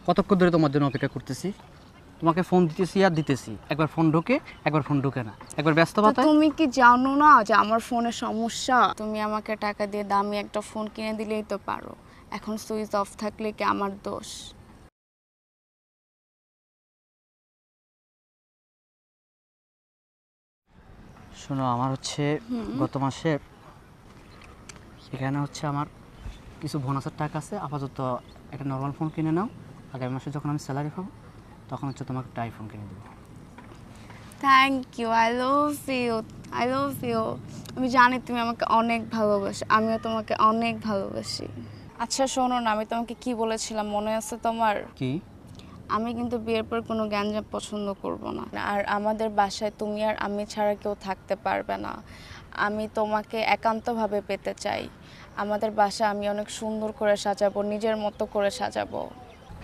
কতক্ষণ ধরে তোমার জন্য অপেক্ষা করতেছি। তোমাকে ফোন দিতেছি আর দিতেছি, একবার ফোন ঢোকে একবার ফোন ঢোকে না, একবার ব্যস্ত তো পাতায়। তুমি কি জানো না যে আমার ফোনের সমস্যা? তুমি আমাকে টাকা দিয়ে দামি একটা ফোন কিনে দিলেই তো পারো। এখন সুইচ অফ থাকলে কি আমার দোষ? শোনো, আমার হচ্ছে গত মাসে এখানে হচ্ছে আমার কিছু বোনাসের টাকা আছে। আপাতত একটা নর্মাল ফোন কিনে নাও, আগামী মাসে যখন আমি স্যালারি পাবো তখন হচ্ছে তোমাকে একটা আইফোন কিনে দেবো। Thank you, I love you, I love you. আমি জানি তুমি আমাকে অনেক ভালোবাসো, আমিও তোমাকে অনেক ভালোবাসি। আচ্ছা শোনো না, আমি তোমাকে কি বলেছিলাম মনে আছে তোমার? কি? আমি কিন্তু বিয়ের পর কোনো গ্যাঞ্জাম পছন্দ করব না, আর আমাদের বাসায় তুমি আর আমি ছাড়া কেউ থাকতে পারবে না। আমি তোমাকে একান্তভাবে পেতে চাই। আমাদের বাসা আমি অনেক সুন্দর করে সাজাবো, নিজের মতো করে সাজাবো।